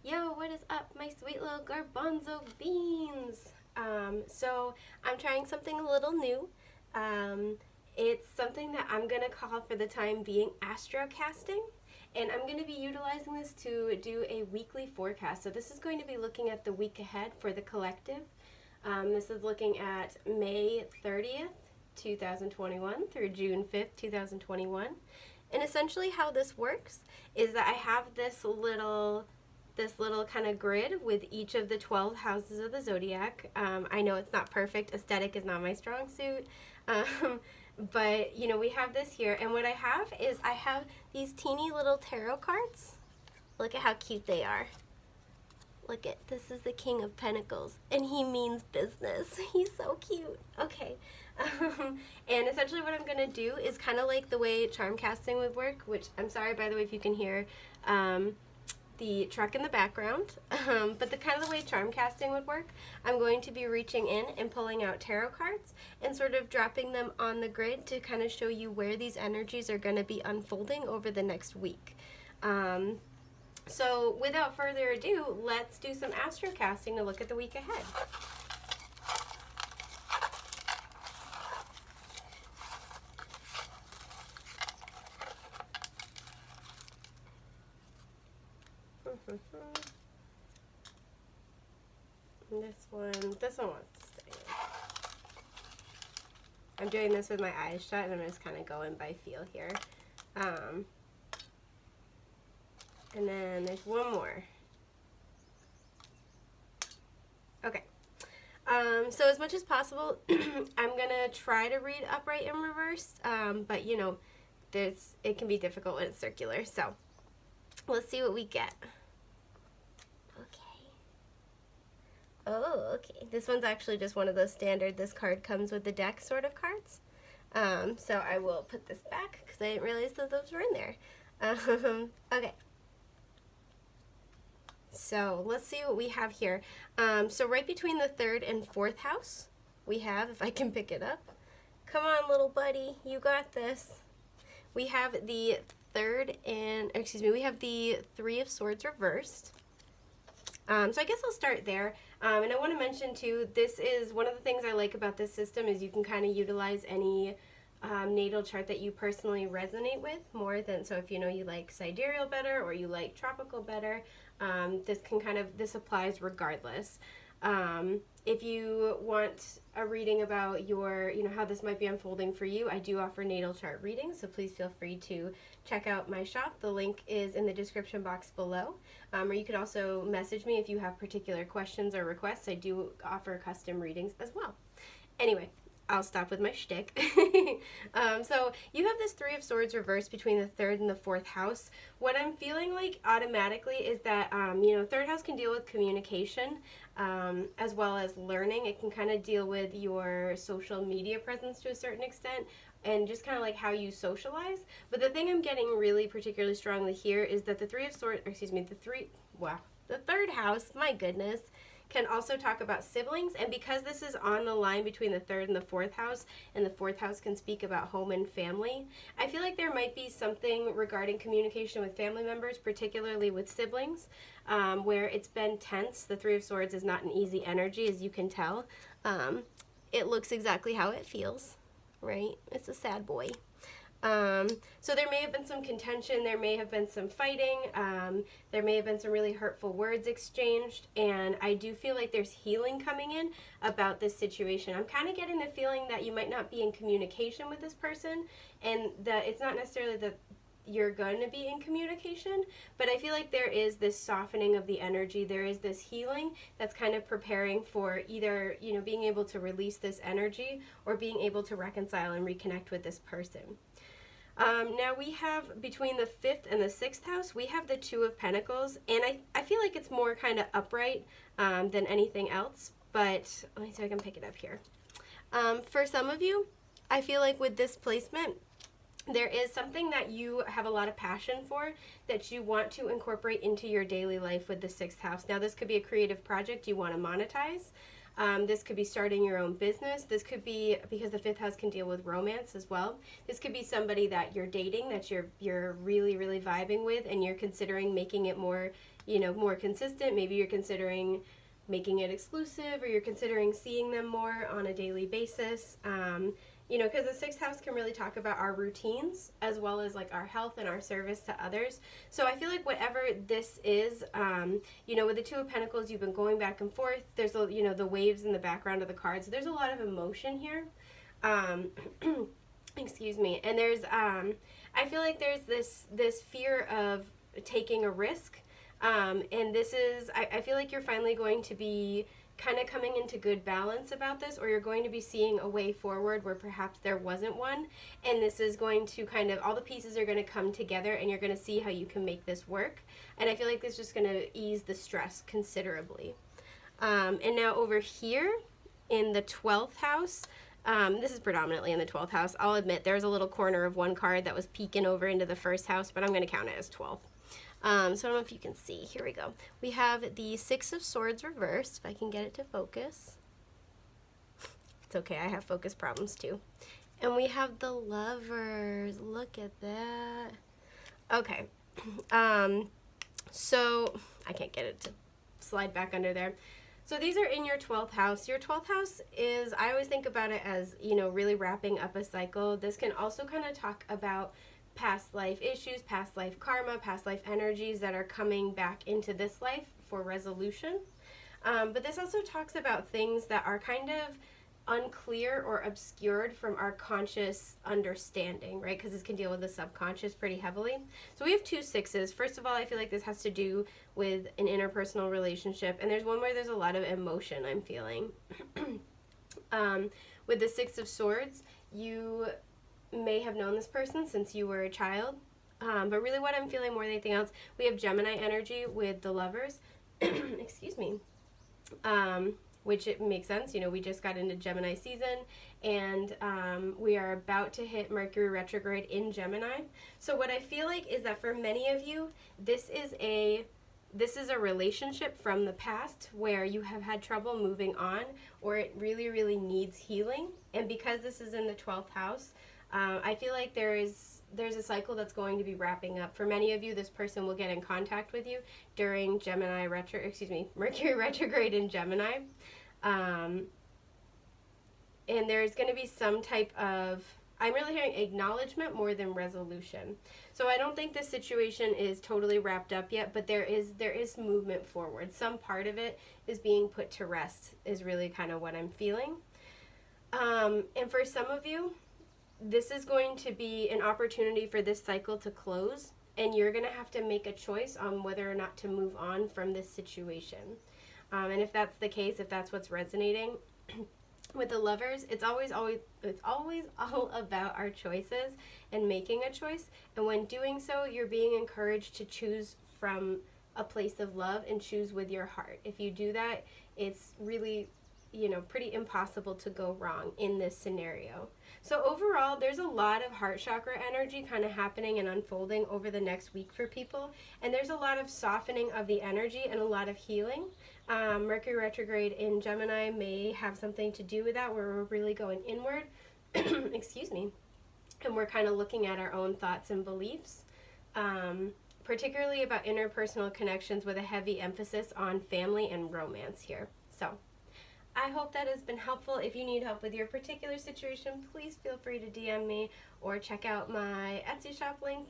Yo, what is up, my sweet little garbanzo beans? So I'm trying something a little new. Um, it's something that I'm gonna call for the time being astrocasting, and I'm gonna be utilizing this to do a weekly forecast. So this is going to be looking at the week ahead for the collective. This is looking at May 30th, 2021 through June 5th, 2021. And essentially how this works is that I have this little kind of grid with each of the 12 houses of the zodiac. I know it's not perfect. Aesthetic is not my strong suit. Um, but, we have this here. And what I have is I have these teeny little tarot cards. Look at how cute they are. Look at, this is the King of Pentacles, and he means business. He's so cute. Okay. And essentially what I'm going to do is kind of like the way charm casting would work, which I'm sorry, by the way, if you can hear the truck in the background, but the kind of the way charm casting would work, I'm going to be reaching in and pulling out tarot cards and sort of dropping them on the grid to kind of show you where these energies are going to be unfolding over the next week. So without further ado, let's do some astrocasting to look at the week ahead. This one wants to stay in. I'm doing this with my eyes shut, and I'm just kind of going by feel here. And then there's one more. Okay. So as much as possible, I'm gonna try to read upright and reversed, but it can be difficult when it's circular. So let's see what we get. Okay. Oh, okay. This one's actually just one of those standard, this card comes with the deck sort of cards. So I will put this back because I didn't realize that those were in there. Okay. So let's see what we have here. So right between the 3rd and 4th house, we have, if I can pick it up. Come on, little buddy, you got this. We have the we have the 3 of Swords reversed. So I guess I'll start there. And I want to mention too, this is one of the things I like about this system is you can kind of utilize any natal chart that you personally resonate with more than, so if you like sidereal better or you like tropical better, this applies regardless. If you want a reading about your, how this might be unfolding for you, I do offer natal chart readings, so please feel free to check out my shop. The link is in the description box below, or you could also message me if you have particular questions or requests. I do offer custom readings as well. Anyway, I'll stop with my shtick. So you have this 3 of Swords reversed between the 3rd and the 4th house. What I'm feeling like automatically is that, 3rd house can deal with communication as well as learning. It can kind of deal with your social media presence to a certain extent and just kind of like how you socialize. But the thing I'm getting really particularly strongly here is that the 3rd house, my goodness, can also talk about siblings, and because this is on the line between the 3rd and the 4th house, and the 4th house can speak about home and family, I feel like there might be something regarding communication with family members, particularly with siblings, where it's been tense. The 3 of Swords is not an easy energy, as you can tell. It looks exactly how it feels, right? It's a sad boy. So there may have been some contention, there may have been some fighting, there may have been some really hurtful words exchanged, and I do feel like there's healing coming in about this situation. I'm kind of getting the feeling that you might not be in communication with this person, and that it's not necessarily that you're going to be in communication, but I feel like there is this softening of the energy, there is this healing that's kind of preparing for either, being able to release this energy or being able to reconcile and reconnect with this person. Now we have between the 5th and the 6th house, we have the 2 of Pentacles, and I feel like it's more kind of upright than anything else, but let me see if I can pick it up here. For some of you, I feel like with this placement, there is something that you have a lot of passion for that you want to incorporate into your daily life with the 6th house. Now this could be a creative project you want to monetize. This could be starting your own business. This could be, because the 5th house can deal with romance as well, this could be somebody that you're dating, that you're really, really vibing with, and you're considering making it more, more consistent. Maybe you're considering making it exclusive, or you're considering seeing them more on a daily basis. Because the 6th house can really talk about our routines as well as like our health and our service to others. So I feel like whatever this is, with the 2 of Pentacles, you've been going back and forth. There's, the waves in the background of the cards. There's a lot of emotion here. Excuse me. And there's, I feel like there's this fear of taking a risk. And this is, I feel like you're finally going to be kind of coming into good balance about this, or you're going to be seeing a way forward where perhaps there wasn't one, and this is going to kind of, all the pieces are going to come together, and you're going to see how you can make this work. And I feel like this is just going to ease the stress considerably. And now over here in the 12th house, this is predominantly in the 12th house. I'll admit there's a little corner of one card that was peeking over into the 1st house, but I'm going to count it as 12. So I don't know if you can see. Here we go. We have the 6 of Swords reversed, if I can get it to focus. It's okay, I have focus problems too. And we have the Lovers. Look at that. Okay. So I can't get it to slide back under there. So these are in your 12th house. Your 12th house is, I always think about it as, really wrapping up a cycle. This can also kind of talk about past life issues, past life karma, past life energies that are coming back into this life for resolution. But this also talks about things that are kind of unclear or obscured from our conscious understanding, right? Because this can deal with the subconscious pretty heavily. So we have 2 6s. First of all, I feel like this has to do with an interpersonal relationship. And there's one where there's a lot of emotion I'm feeling. With the 6 of Swords, you may have known this person since you were a child, but really what I'm feeling more than anything else, we have Gemini energy with the Lovers. Excuse me. Which it makes sense, we just got into Gemini season, and we are about to hit Mercury retrograde in Gemini. So what I feel like is that for many of you, this is a relationship from the past where you have had trouble moving on, or it really, really needs healing. And because this is in the 12th house, I feel like there's a cycle that's going to be wrapping up. For many of you, this person will get in contact with you during Mercury retrograde in Gemini. And there's going to be some type of, I'm really hearing acknowledgement more than resolution. So I don't think this situation is totally wrapped up yet, but there is movement forward. Some part of it is being put to rest, is really kind of what I'm feeling. And for some of you, this is going to be an opportunity for this cycle to close, and you're going to have to make a choice on whether or not to move on from this situation. And if that's the case, if that's what's resonating with the Lovers, it's always all about our choices and making a choice. And when doing so, you're being encouraged to choose from a place of love and choose with your heart. If you do that, it's really, pretty impossible to go wrong in this scenario. So overall, there's a lot of heart chakra energy kind of happening and unfolding over the next week for people. And there's a lot of softening of the energy and a lot of healing. Mercury retrograde in Gemini may have something to do with that, where we're really going inward. Excuse me. And we're kind of looking at our own thoughts and beliefs, particularly about interpersonal connections with a heavy emphasis on family and romance here. So I hope that has been helpful. If you need help with your particular situation, please feel free to DM me or check out my Etsy shop link.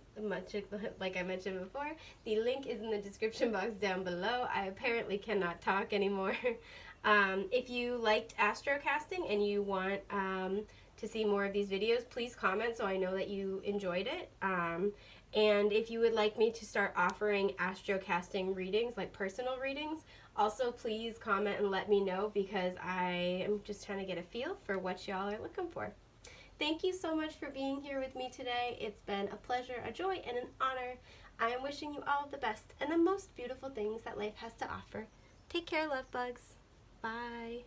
Like I mentioned before, the link is in the description box down below. I apparently cannot talk anymore. If you liked astrocasting and you want to see more of these videos, please comment so I know that you enjoyed it. And if you would like me to start offering astrocasting readings, like personal readings, also please comment and let me know, because I am just trying to get a feel for what y'all are looking for. Thank you so much for being here with me today. It's been a pleasure, a joy, and an honor. I am wishing you all the best and the most beautiful things that life has to offer. Take care, love bugs. Bye.